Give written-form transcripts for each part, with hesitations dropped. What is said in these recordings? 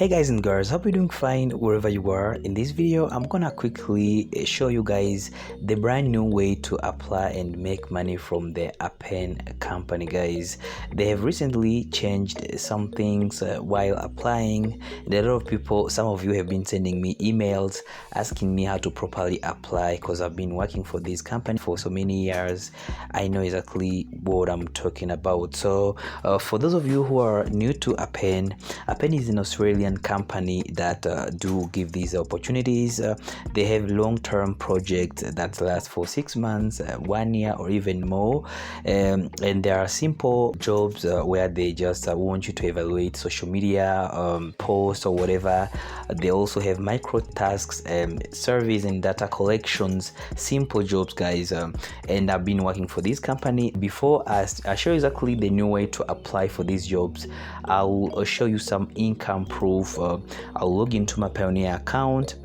Hey guys and girls, hope you're doing fine wherever you are. In this video I'm gonna quickly show you guys the brand new way to apply and make money from the Appen company. Guys, they have recently changed some things while applying. And a lot of people, some of you have been sending me emails asking me how to properly apply, because I've been working for this company for so many years. I know exactly what I'm talking about. So for those of you who are new to Appen is an Australian company that do give these opportunities. They have long-term projects that last for 6 months, 1 year, or even more, and there are simple jobs where they just want you to evaluate social media posts or whatever. They also have micro tasks, surveys and data collections, simple jobs, guys. And I've been working for this company before. I show you exactly the new way to apply for these jobs. I'll show you some income proof. I'll log into my Payoneer account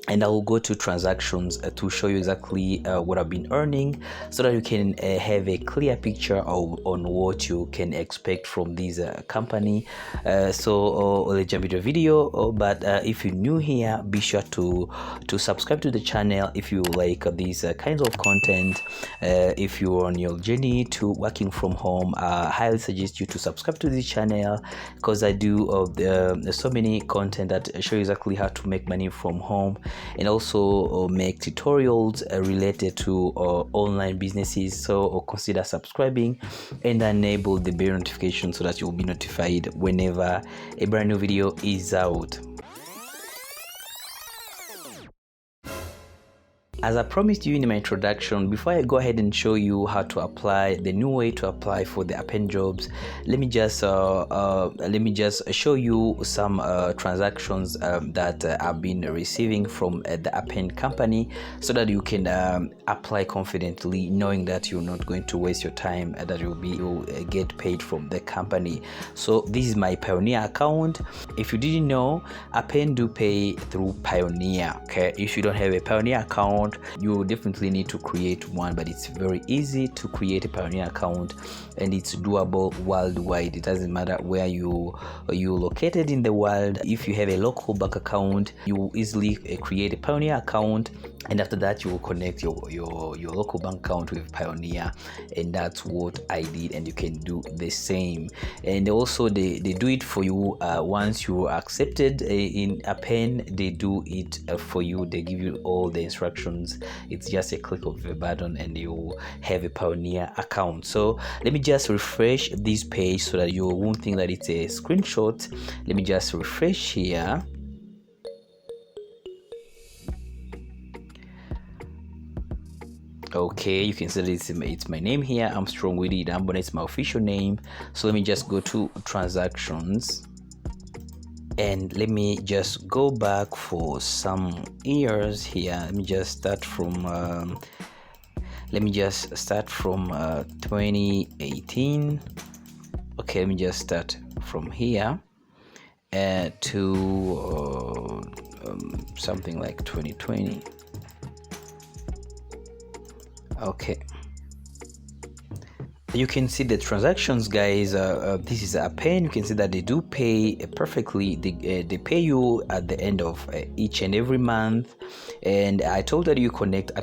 and I will go to transactions to show you exactly what I've been earning, so that you can have a clear picture on what you can expect from this company. So let's jump into the video. But if you're new here, be sure to subscribe to the channel if you like these kinds of content. If you're on your journey to working from home, I highly suggest you to subscribe to this channel, because I do so many content that show you exactly how to make money from home, and also make tutorials related to online businesses. So consider subscribing and enable the bell notification so that you'll be notified whenever a brand new video is out. As I promised you in my introduction, before I go ahead and show you how to apply, the new way to apply for the Appen jobs, let me just show you some transactions that I've been receiving from the Appen company, so that you can apply confidently, knowing that you're not going to waste your time, that you'll get paid from the company. So this is my Payoneer account. If you didn't know, Appen do pay through Payoneer. Okay, if you don't have a Payoneer account, you definitely need to create one, but it's very easy to create a Payoneer account, and it's doable worldwide. It doesn't matter where you're located in the world. If you have a local bank account, you easily create a Payoneer account, and after that you will connect your local bank account with Payoneer, and that's what I did, and you can do the same. And also they do it for you. Once you are accepted in Appen, they do it for you. They give you all the instructions. It's just a click of a button and you have a Payoneer account. So let me just refresh this page so that you won't think that it's a screenshot. Let me just refresh here. Okay, you can see that it's my name here, Armstrong Wil I'm, but it's my official name. So let me just go to transactions, and let me just go back for some years here. Let me just start from 2018. Okay, let me just start from here to something like 2020. Okay, you can see the transactions, guys. This is Appen. You can see that they do pay perfectly. They pay you at the end of each and every month. And I told you that you connect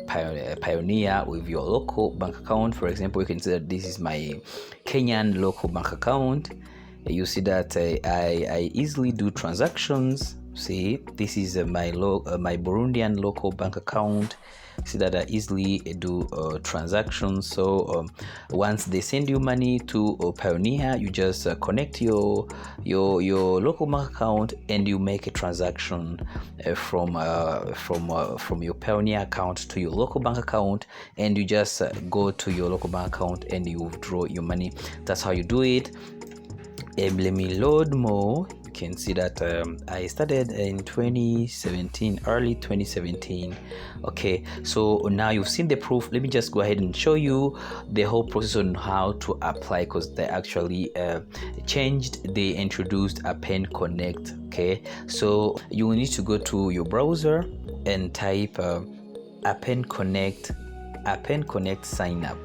Payoneer with your local bank account. For example, you can see that this is my Kenyan local bank account. You see that I easily do transactions. See, this is my Burundian local bank account. See that I easily do transactions. So once they send you money to Payoneer, you just connect your local bank account and you make a transaction from your Payoneer account to your local bank account, and you just go to your local bank account and you withdraw your money. That's how you do it. Let me load more. You can see that I started in 2017, early 2017. Okay, so now you've seen the proof. Let me just go ahead and show you the whole process on how to apply, because they actually they introduced Appen Connect. Okay, so you will need to go to your browser and type Appen Connect sign up.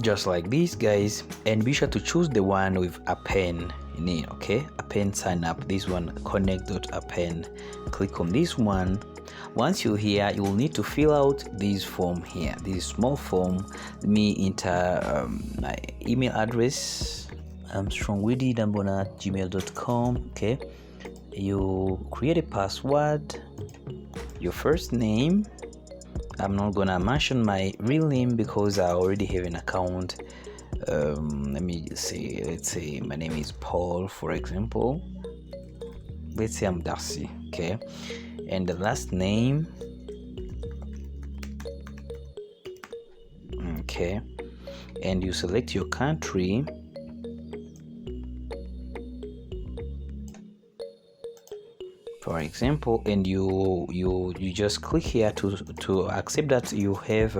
just like this, guys, and be sure to choose the one with Appen in it. Okay, Appen sign up, this one, connect.appen. Click on this one. Once you're here, you will need to fill out this form here, this small form. Let me enter my email address, Armstrong Wil I'm at gmail.com. Okay, you create a password, your first name. I'm not gonna mention my real name because I already have an account. Let me say, let's say my name is Paul, for example. Let's say I'm Darcy. Okay, and the last name. Okay, and you select your country. For example, and you just click here to accept that you have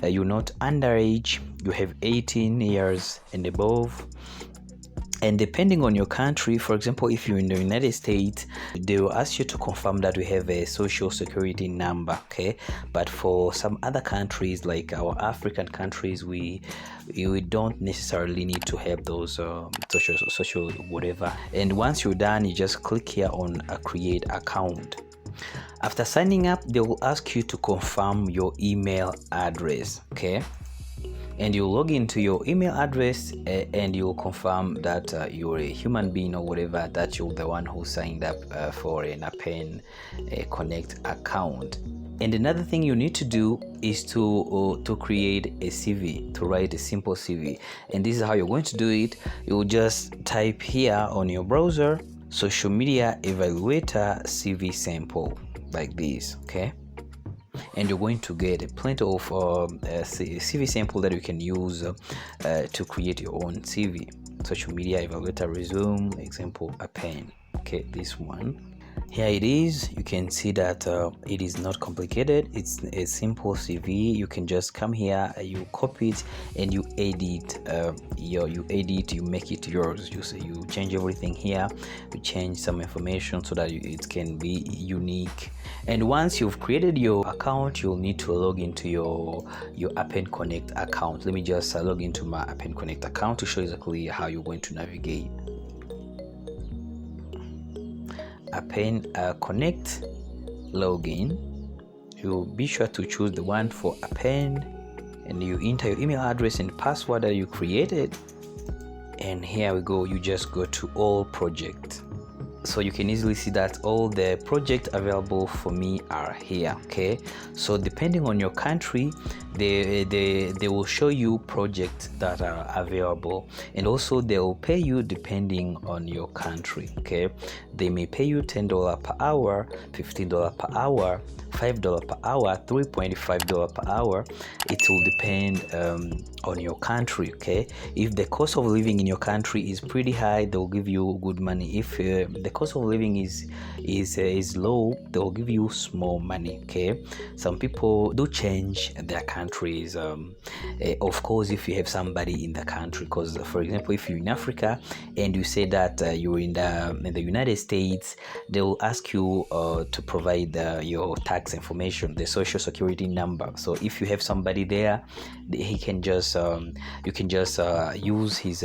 you're not underage, you have 18 years and above. And depending on your country, for example, if you're in the United States, they will ask you to confirm that we have a social security number. Okay, but for some other countries, like our African countries, we don't necessarily need to have those social whatever. And once you're done, you just click here on a create account. After signing up, they will ask you to confirm your email address. Okay, and you log into your email address and you'll confirm that you're a human being or whatever, that you're the one who signed up for an Appen Connect account. And another thing you need to do is to create a CV, to write a simple CV. And this is how you're going to do it. You'll just type here on your browser, social media evaluator CV sample, like this. Okay, and you're going to get plenty of CV sample that you can use to create your own CV. Social media evaluator resume, example, Appen. Okay, this one. Here it is. You can see that it is not complicated. It's a simple CV. You can just come here, you copy it, and you edit. You make it yours. You change everything here. You change some information so that it can be unique. And once you've created your account, you'll need to log into your Appen Connect account. Let me just log into my Appen Connect account to show exactly how you're going to navigate. Appen Connect login. You be sure to choose the one for Appen, and you enter your email address and password that you created. And here we go. You just go to all project. So you can easily see that all the projects available for me are here. Okay, so depending on your country, they will show you projects that are available, and also they will pay you depending on your country. Okay, they may pay you $10 per hour, $15 per hour, $5 per hour, $3.5 per hour. It will depend on your country. Okay, if the cost of living in your country is pretty high, they'll give you good money. If the cost of living is low, they'll give you small money. Okay, some people do change their countries, of course, if you have somebody in the country. Because for example, if you're in Africa and you say that you're in the United States, they will ask you to provide your tax information, the social security number. So if you have somebody there, he can just you can just use his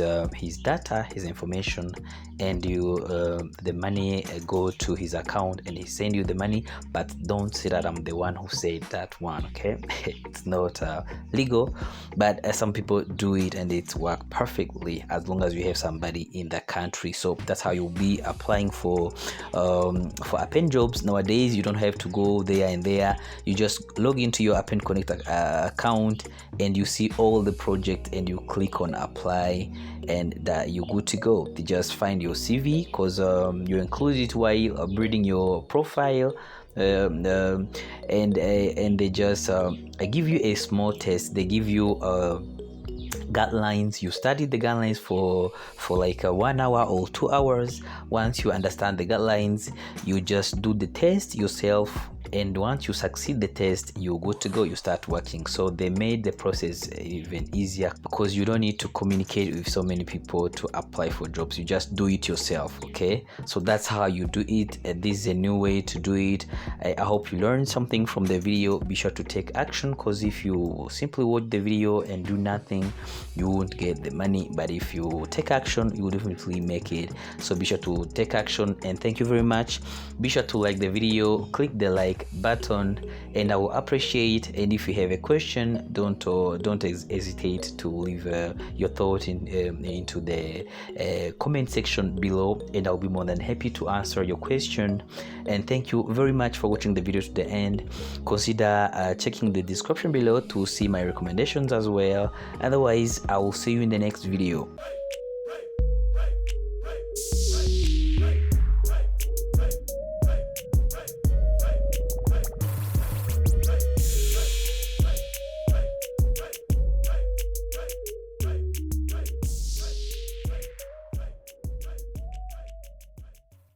data, his information, and the money go to his account and he send you the money. But don't say that I'm the one who said that one. Okay, it's not legal, but some people do it and it works perfectly as long as you have somebody in the country. So that's how you'll be applying for Appen jobs nowadays. You don't have to go there and there. You just log into your Appen Connect account and you see all the project and you click on apply, and you're good to go. They just find your CV because you include it while building your profile, and they just give you a small test. They give you guidelines. You study the guidelines for like 1 hour or 2 hours. Once you understand the guidelines, you just do the test yourself and once you succeed the test, you're good to go, you start working. So they made the process even easier because you don't need to communicate with so many people to apply for jobs. You just do it yourself. Okay, so that's how you do it. This is a new way to do it. I hope you learned something from the video. Be sure to take action, because if you simply watch the video and do nothing, you won't get the money. But if you take action, you will definitely make it. So be sure to take action, and thank you very much. Be sure to like the video, click the like button, and I will appreciate. And if you have a question, don't hesitate to leave your thought into the comment section below, and I'll be more than happy to answer your question. And thank you very much for watching the video to the end. Consider checking the description below to see my recommendations as well. Otherwise, I will see you in the next video.